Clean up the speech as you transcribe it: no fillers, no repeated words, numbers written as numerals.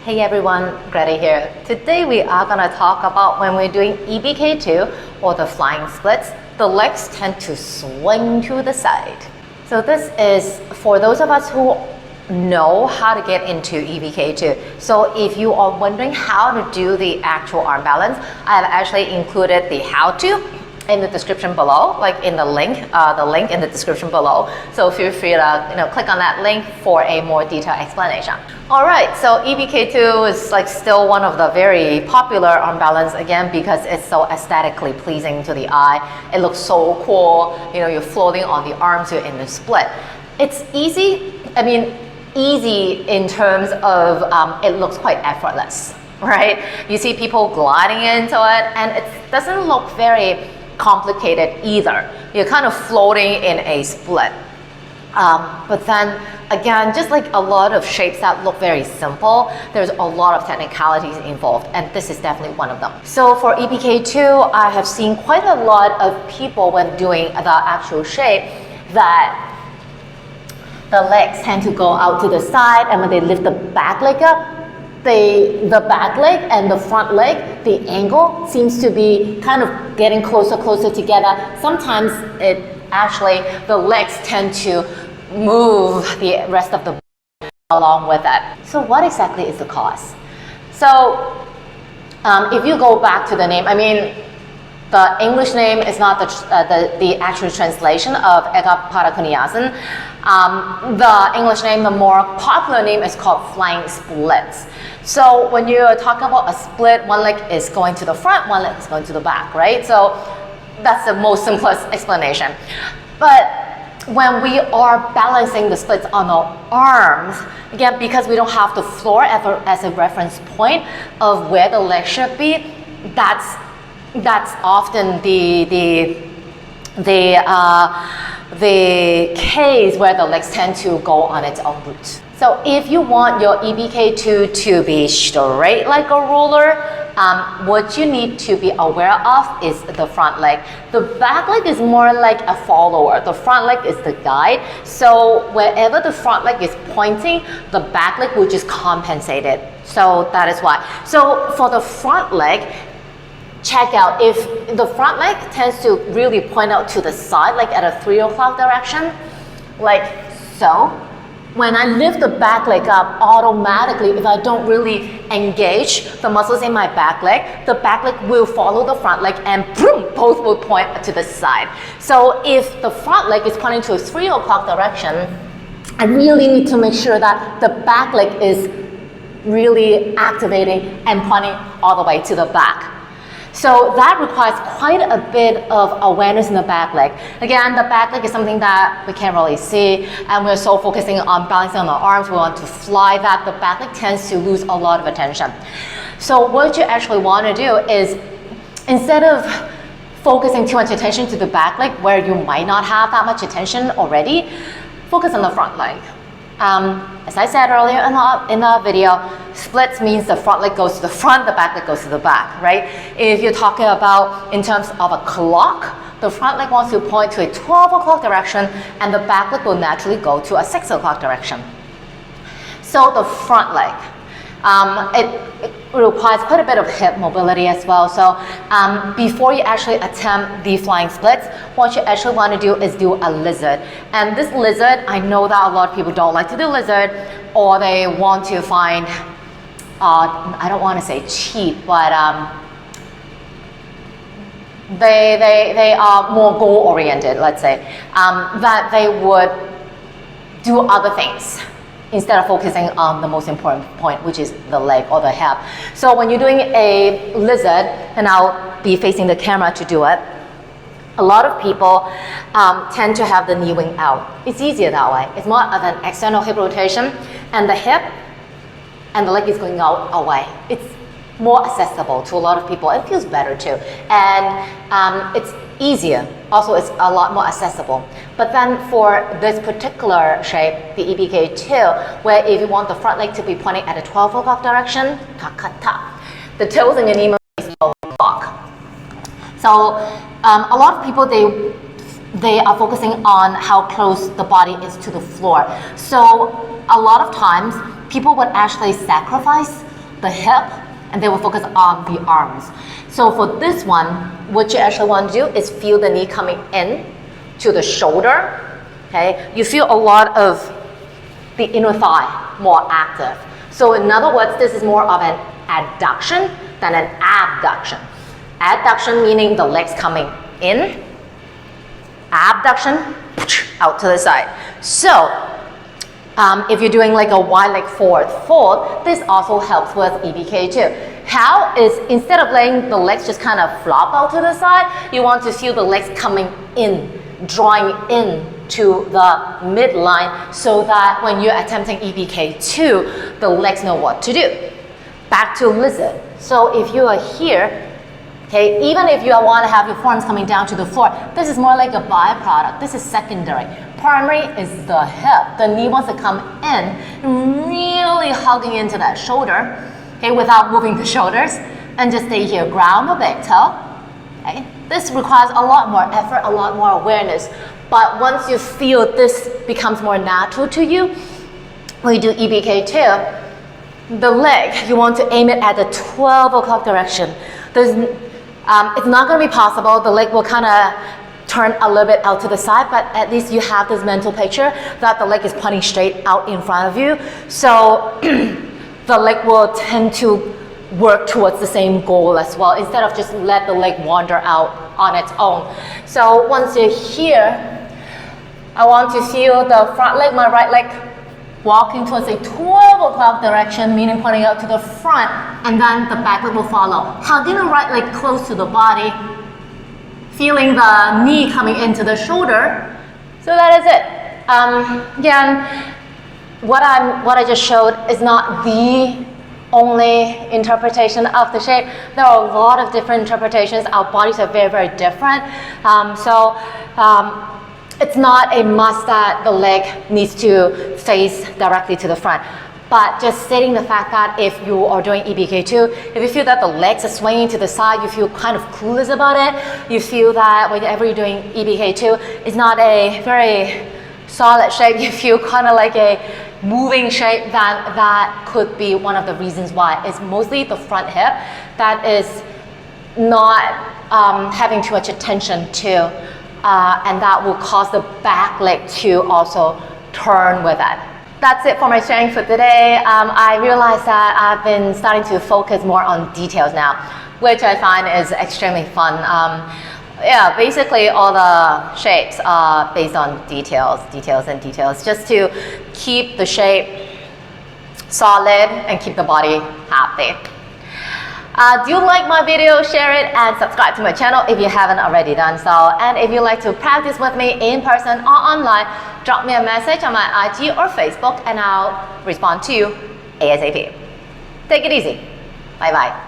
Hey everyone, Greta here. Today we are going to talk about when we're doing EPK2 or the flying splits, the legs tend to swing to the side. So this is for those of us who know how to get into EPK2. So if you are wondering how to do the actual arm balance, I have actually included the how-to in the description below, like in the link in the description below. So feel free to click on that link for a more detailed explanation. All right, so EPK2 is like still one of the very popular arm balance again because it's so aesthetically pleasing to the eye. It looks so cool. You're floating on the arms, you're in the split. It's easy. Easy in terms of it looks quite effortless, right? You see people gliding into it, and it doesn't look very complicated either. You're kind of floating in a split. But then again, just like a lot of shapes that look very simple, there's a lot of technicalities involved, and this is definitely one of them. So for EPK2, I have seen quite a lot of people when doing the actual shape that the legs tend to go out to the side, and when they lift the back leg up, the back leg and the front leg, the angle seems to be kind of getting closer together. Sometimes the legs tend to move the rest of the body along with it. So what exactly is the cause? So if you go back to the name, the English name is not the actual translation of Eka Parakunyasan. The English name, the more popular name, is called flying splits. So when you're talking about a split, one leg is going to the front, one leg is going to the back, right? So that's the most simplest explanation. But when we are balancing the splits on our arms, again, because we don't have the floor as a reference point of where the leg should be, that's often the case where the legs tend to go on its own route. So if you want your EPK2 to be straight like a ruler, what you need to be aware of is the front leg. The back leg is more like a follower. The front leg is the guide. So wherever the front leg is pointing, the back leg will just compensate it. So that is why. So for the front leg, check out if the front leg tends to really point out to the side, like at a 3 o'clock direction, like so. When I lift the back leg up, automatically, if I don't really engage the muscles in my back leg, the back leg will follow the front leg and boom, both will point to the side. So if the front leg is pointing to a 3 o'clock direction, I really need to make sure that the back leg is really activating and pointing all the way to the back. So that requires quite a bit of awareness in the back leg. Again, the back leg is something that we can't really see, and we're so focusing on balancing on our arms, we want to fly that the back leg tends to lose a lot of attention. So what you actually want to do is, instead of focusing too much attention to the back leg where you might not have that much attention already, focus on the front leg. As I said earlier in the video, splits means the front leg goes to the front, the back leg goes to the back, right? If you're talking about in terms of a clock, the front leg wants to point to a 12 o'clock direction, and the back leg will naturally go to a 6 o'clock direction. So the front leg, it requires quite a bit of hip mobility as well. So before you actually attempt the flying splits, what you actually want to do is do a lizard. And this lizard, I know that a lot of people don't like to do lizard, or they want to find, I don't want to say cheap, but they are more goal oriented, let's say, that they would do other things instead of focusing on the most important point, which is the leg or the hip. So when you're doing a lizard, and I'll be facing the camera to do it, a lot of people tend to have the knee wing out. It's easier that way. It's more of an external hip rotation, and the hip and the leg is going out away. It's more accessible to a lot of people. It feels better too. And it's easier. Also, it's a lot more accessible. But then for this particular shape, the EPK2, where if you want the front leg to be pointing at a 12 o'clock direction, the toes and your knee is 12 o'clock. So a lot of people, they are focusing on how close the body is to the floor. So a lot of times, people would actually sacrifice the hip, and they will focus on the arms. So for this one, what you actually want to do is feel the knee coming in to the shoulder. Okay, you feel a lot of the inner thigh more active. So in other words, this is more of an adduction than an abduction. Adduction meaning the legs coming in, abduction out to the side. So if you're doing like a wide leg forward fold, this also helps with EPK2. How is, instead of letting the legs just kind of flop out to the side, you want to feel the legs coming in, drawing in to the midline, so that when you're attempting EPK2, the legs know what to do. Back to lizard. So if you are here, okay, even if you want to have your forearms coming down to the floor, this is more like a byproduct. This is secondary. Primary is the hip. The knee wants to come in, really hugging into that shoulder, okay, without moving the shoulders, and just stay here. Ground the big toe. Okay. This requires a lot more effort, a lot more awareness. But once you feel this becomes more natural to you, when you do EPK2, the leg, you want to aim it at the 12 o'clock direction. It's not going to be possible. The leg will kind of turn a little bit out to the side, but at least you have this mental picture that the leg is pointing straight out in front of you. So the leg will tend to work towards the same goal as well, instead of just let the leg wander out on its own. So once you're here, I want to feel the front leg, my right leg, walking towards a 12 o'clock direction, meaning pointing out to the front, and then the back leg will follow. Hugging the right leg close to the body, feeling the knee coming into the shoulder. So that is it. Again, what I just showed is not the only interpretation of the shape. There are a lot of different interpretations. Our bodies are very, very different. It's not a must that the leg needs to face directly to the front. But just stating the fact that if you are doing EPK2, if you feel that the legs are swinging to the side, you feel kind of clueless about it, you feel that whenever you're doing EPK2, it's not a very solid shape, you feel kind of like a moving shape, then that could be one of the reasons why. It's mostly the front hip that is not having too much attention to, and that will cause the back leg to also turn with it. That's it for my sharing for today. I realized that I've been starting to focus more on details now, which I find is extremely fun. Yeah, basically all the shapes are based on details, just to keep the shape solid and keep the body happy. Do you like my video? Share it and subscribe to my channel if you haven't already done so. And if you'd like to practice with me in person or online, drop me a message on my IG or Facebook and I'll respond to you ASAP. Take it easy. Bye bye.